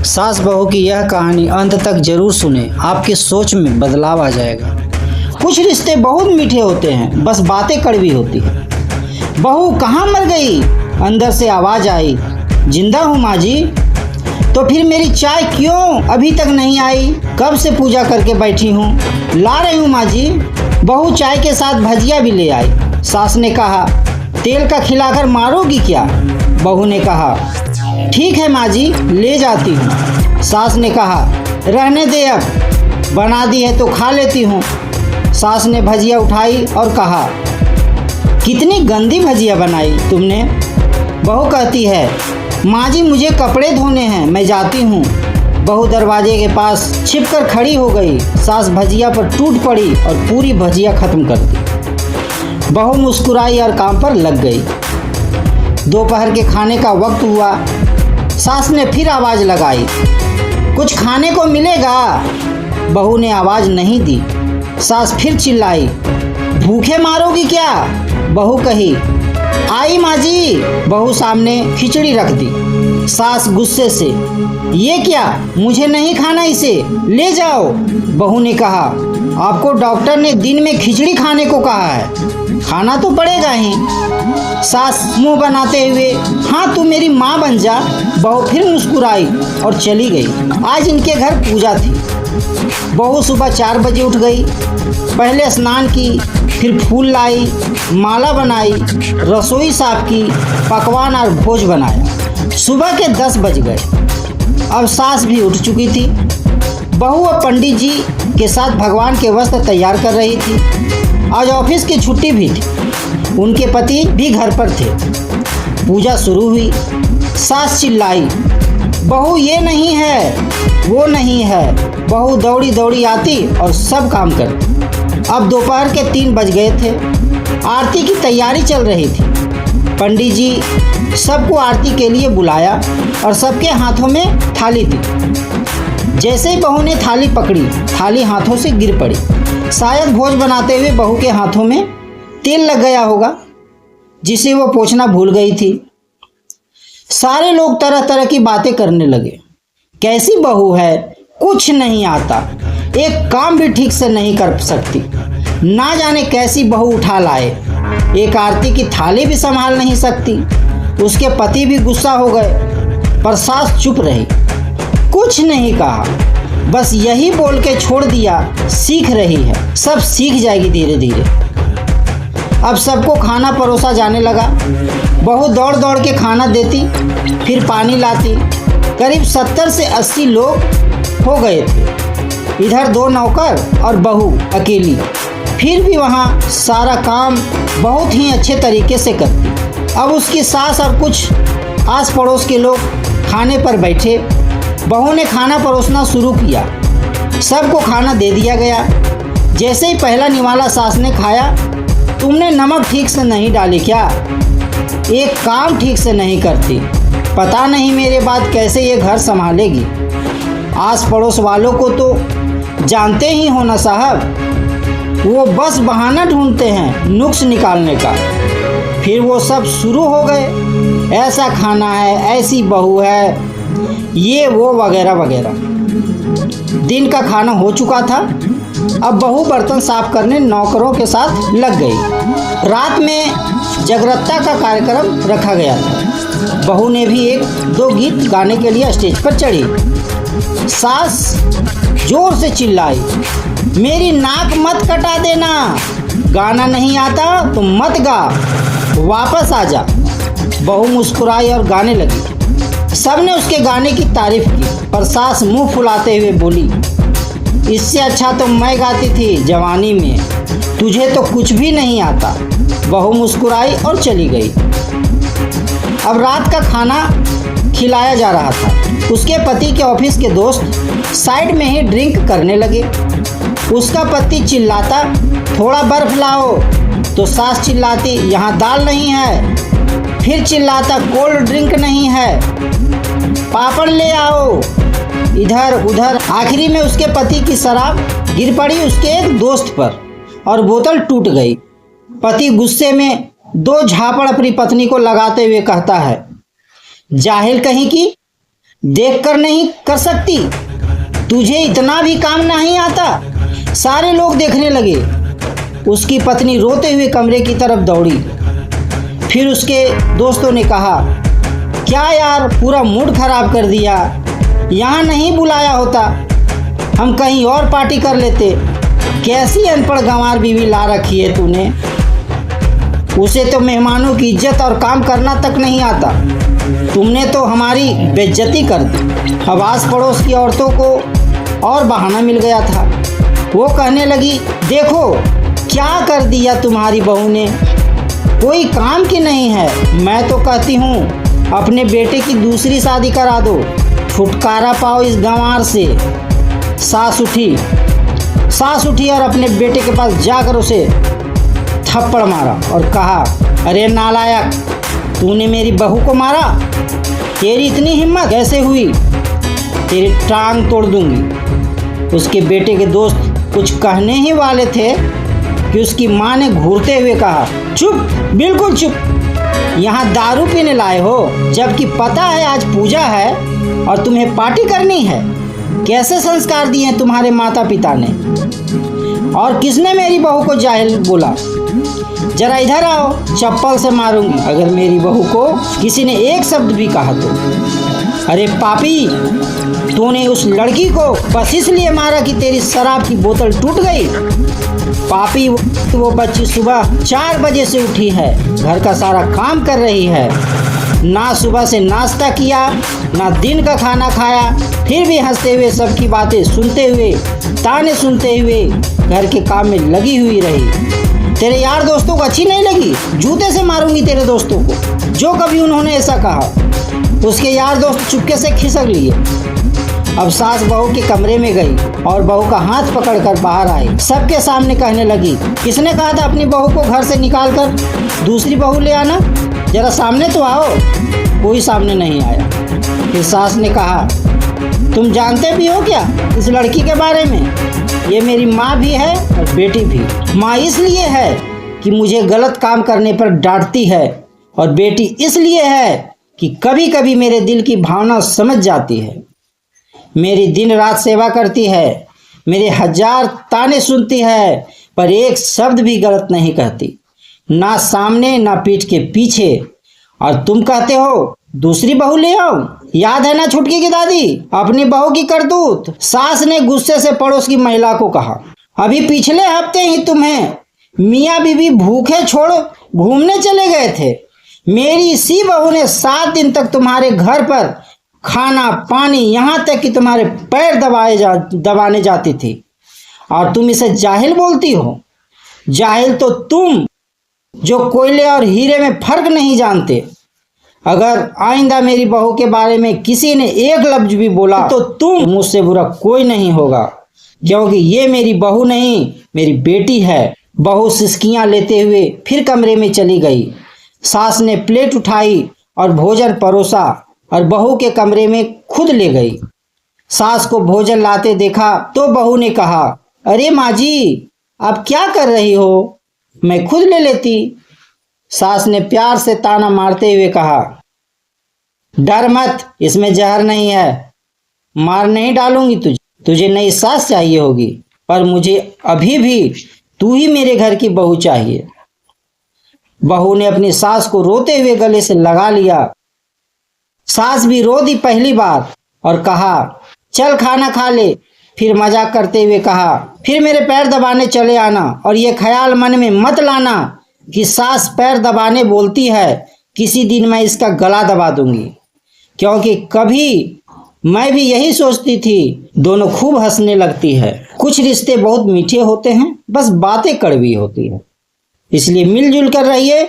सास बहू की यह कहानी अंत तक जरूर सुने, आपकी सोच में बदलाव आ जाएगा। कुछ रिश्ते बहुत मीठे होते हैं, बस बातें कड़वी होती हैं। बहू कहाँ मर गई? अंदर से आवाज़ आई। जिंदा हूँ माँ जी। तो फिर मेरी चाय क्यों अभी तक नहीं आई? कब से पूजा करके बैठी हूँ। ला रही हूँ माँ जी। बहू चाय के साथ भजिया भी ले आई। सास ने कहा, तेल का खिलाकर मारोगी क्या? बहू ने कहा, ठीक है माँ जी, ले जाती हूँ। सास ने कहा, रहने दे, अब बना दी है तो खा लेती हूँ। सास ने भजिया उठाई और कहा, कितनी गंदी भजिया बनाई तुमने। बहू कहती है, माँ जी मुझे कपड़े धोने हैं, मैं जाती हूँ। बहू दरवाजे के पास छिपकर खड़ी हो गई। सास भजिया पर टूट पड़ी और पूरी भजिया खत्म कर दी। बहू मुस्कुराई और काम पर लग गई। दोपहर के खाने का वक्त हुआ। सास ने फिर आवाज़ लगाई, कुछ खाने को मिलेगा? बहू ने आवाज़ नहीं दी। सास फिर चिल्लाई, भूखे मारोगी क्या? बहू कही, आई माँ जी। बहू सामने खिचड़ी रख दी। सास गुस्से से, ये क्या, मुझे नहीं खाना इसे, ले जाओ। बहू ने कहा, आपको डॉक्टर ने दिन में खिचड़ी खाने को कहा है, खाना तो पड़ेगा ही। सास मुंह बनाते हुए, हाँ तू मेरी माँ बन जा। बहू फिर मुस्कुराई और चली गई। आज इनके घर पूजा थी। बहू सुबह 4 बजे उठ गई। पहले स्नान की, फिर फूल लाई, माला बनाई, रसोई साफ की, पकवान और भोज बनाया। सुबह के 10 बज गए। अब सास भी उठ चुकी थी। बहू अब पंडित जी के साथ भगवान के वस्त्र तैयार कर रही थी। आज ऑफिस की छुट्टी भी थी। उनके पति भी घर पर थे। पूजा शुरू हुई। सास चिल्लाई, बहू ये नहीं है, वो नहीं है। बहू दौड़ी दौड़ी आती और सब काम करती। अब दोपहर के 3 बज गए थे। आरती की तैयारी चल रही थी। पंडित जी सबको आरती के लिए बुलाया और सबके हाथों में थाली दी। जैसे ही बहू ने थाली पकड़ी, थाली हाथों से गिर पड़ी। शायद भोज बनाते हुए बहू के हाथों में तेल लग गया होगा, जिसे वो पोंछना भूल गई थी। सारे लोग तरह तरह की बातें करने लगे। कैसी बहू है, कुछ नहीं आता, एक काम भी ठीक से नहीं कर सकती, ना जाने कैसी बहू उठा लाए, एक आरती की थाली भी संभाल नहीं सकती। उसके पति भी गुस्सा हो गए, पर सास चुप रही, कुछ नहीं कहा, बस यही बोल के छोड़ दिया, सीख रही है, सब सीख जाएगी धीरे धीरे। अब सबको खाना परोसा जाने लगा। बहू दौड़ दौड़ के खाना देती, फिर पानी लाती। करीब 70 से 80 लोग हो गए थे। इधर 2 नौकर और बहू अकेली। फिर भी वहाँ सारा काम बहुत ही अच्छे तरीके से करती। अब उसकी सास और कुछ आस पड़ोस के लोग खाने पर बैठे। बहू ने खाना परोसना शुरू किया। सबको खाना दे दिया गया। जैसे ही पहला निवाला सास ने खाया, तुमने नमक ठीक से नहीं डाली क्या? एक काम ठीक से नहीं करती, पता नहीं मेरे बाद कैसे ये घर संभालेगी। आस पड़ोस वालों को तो जानते ही हो ना साहब, वो बस बहाना ढूंढते हैं नुक्स निकालने का। फिर वो सब शुरू हो गए, ऐसा खाना है, ऐसी बहू है, ये वो वगैरह वगैरह। दिन का खाना हो चुका था। अब बहू बर्तन साफ करने नौकरों के साथ लग गई। रात में जागरूकता का कार्यक्रम रखा गया था। बहू ने भी 1-2 गीत गाने के लिए स्टेज पर चढ़ी। सास जोर से चिल्लाई, मेरी नाक मत कटा देना, गाना नहीं आता तो मत गा, वापस आ जा। बहू मुस्कुराई और गाने लगी। सबने उसके गाने की तारीफ की, पर सास मुंह फुलाते हुए बोली, इससे अच्छा तो मैं गाती थी जवानी में, तुझे तो कुछ भी नहीं आता। बहू मुस्कुराई और चली गई। अब रात का खाना खिलाया जा रहा था। उसके पति के ऑफिस के दोस्त साइड में ही ड्रिंक करने लगे। उसका पति चिल्लाता, थोड़ा बर्फ लाओ, तो सास चिल्लाती, यहाँ दाल नहीं है। फिर चिल्लाता, कोल्ड ड्रिंक नहीं है, पापड़ ले आओ। इधर उधर आखिरी में उसके पति की शराब गिर पड़ी उसके एक दोस्त पर और बोतल टूट गई। पति गुस्से में 2 झापड़ अपनी पत्नी को लगाते हुए कहता है, जाहिल कहीं की, देखकर नहीं कर सकती? तुझे इतना भी काम नहीं आता? सारे लोग देखने लगे। उसकी पत्नी रोते हुए कमरे की तरफ दौड़ी। फिर उसके दोस्तों ने कहा, क्या यार, पूरा मूड खराब कर दिया। यहाँ नहीं बुलाया होता, हम कहीं और पार्टी कर लेते। कैसी अनपढ़ गंवार बीवी ला रखी है तूने। उसे तो मेहमानों की इज्जत और काम करना तक नहीं आता। तुमने तो हमारी बेइज्जती कर दी। अब आस पड़ोस की औरतों को और बहाना मिल गया था। वो कहने लगी, देखो क्या कर दिया तुम्हारी बहू ने, कोई काम की नहीं है। मैं तो कहती हूँ अपने बेटे की दूसरी शादी करा दो, छुटकारा पाओ इस गंवार से। सास उठी और अपने बेटे के पास जाकर उसे थप्पड़ मारा और कहा, अरे नालायक, तूने मेरी बहू को मारा? तेरी इतनी हिम्मत कैसे हुई? तेरी टांग तोड़ दूंगी। उसके बेटे के दोस्त कुछ कहने ही वाले थे कि उसकी माँ ने घूरते हुए कहा, चुप, बिल्कुल चुप। यहाँ दारू पीने लाए हो, जबकि पता है आज पूजा है और तुम्हें पार्टी करनी है। कैसे संस्कार दिए हैं तुम्हारे माता पिता ने? और किसने मेरी बहू को जाहिल बोला? जरा इधर आओ, चप्पल से मारूंगी अगर मेरी बहू को किसी ने एक शब्द भी कहा तो। अरे पापी, तूने उस लड़की को बस इसलिए मारा कि तेरी शराब की बोतल टूट गई। पापी, वो बच्ची सुबह 4 बजे से उठी है, घर का सारा काम कर रही है, ना सुबह से नाश्ता किया, ना दिन का खाना खाया, फिर भी हंसते हुए सबकी बातें सुनते हुए, ताने सुनते हुए घर के काम में लगी हुई रही। तेरे यार दोस्तों को अच्छी नहीं लगी? जूते से मारूंगी तेरे दोस्तों को जो कभी उन्होंने ऐसा कहा। उसके यार दोस्त चुपके से खिसक लिए। अब सास बहू के कमरे में गई और बहू का हाथ पकड़कर बाहर आई। सबके सामने कहने लगी, किसने कहा था अपनी बहू को घर से निकाल कर दूसरी बहू ले आना? जरा सामने तो आओ। कोई सामने नहीं आया। फिर सास ने कहा, तुम जानते भी हो क्या इस लड़की के बारे में? ये मेरी माँ भी है और बेटी भी। माँ इसलिए है कि मुझे गलत काम करने पर डांटती है, और बेटी इसलिए है कि कभी कभी मेरे दिल की भावना समझ जाती है। मेरी दिन रात सेवा करती है, मेरे 1000 ताने सुनती है, पर एक शब्द भी गलत नहीं कहती, ना सामने ना पीठ के पीछे। और तुम कहते हो दूसरी बहू ले आओ? याद है ना छुटकी की दादी, अपनी बहू की करतूत? सास ने गुस्से से पड़ोस की महिला को कहा, अभी पिछले हफ्ते ही तुम्हें मियाँ बीवी भूखे छोड़ घूमने चले गए थे। मेरी इसी बहू ने 7 दिन तक तुम्हारे घर पर खाना पानी, यहाँ तक कि तुम्हारे पैर दबाने जाती थी, और तुम इसे जाहिल बोलती हो? जाहिल तो तुम, जो कोयले और हीरे में फर्क नहीं जानते। अगर आइंदा मेरी बहू के बारे में किसी ने एक लफ्ज भी बोला तो तुम, मुझसे बुरा कोई नहीं होगा, क्योंकि ये मेरी बहू नहीं, मेरी बेटी है। बहू सिसकियां लेते हुए फिर कमरे में चली गई। सास ने प्लेट उठाई और भोजन परोसा और बहू के कमरे में खुद ले गई। सास को भोजन लाते देखा तो बहू ने कहा, अरे माँ जी, आप क्या कर रही हो? मैं खुद ले लेती। सास ने प्यार से ताना मारते हुए कहा, डर मत, इसमें जहर नहीं है, मार नहीं डालूंगी तुझे नई सास चाहिए होगी, पर मुझे अभी भी तू ही मेरे घर की बहू चाहिए। बहू ने अपनी सास को रोते हुए गले से लगा लिया। सास भी रो दी पहली बार और कहा, चल खाना खा ले। फिर मजाक करते हुए कहा, फिर मेरे पैर दबाने चले आना, और ये ख्याल मन में मत लाना कि सास पैर दबाने बोलती है, किसी दिन मैं इसका गला दबा दूंगी, क्योंकि कभी मैं भी यही सोचती थी। दोनों खूब हंसने लगती है। कुछ रिश्ते बहुत मीठे होते हैं, बस बातें कड़वी होती है। इसलिए मिलजुल कर रहिए,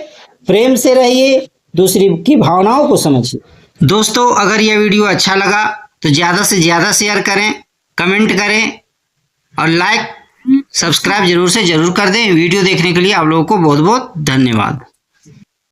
प्रेम से रहिए, दूसरी की भावनाओं को समझिए। दोस्तों, अगर यह वीडियो अच्छा लगा तो ज़्यादा से ज़्यादा शेयर करें, कमेंट करें और लाइक सब्सक्राइब जरूर से जरूर कर दें। वीडियो देखने के लिए आप लोगों को बहुत बहुत धन्यवाद।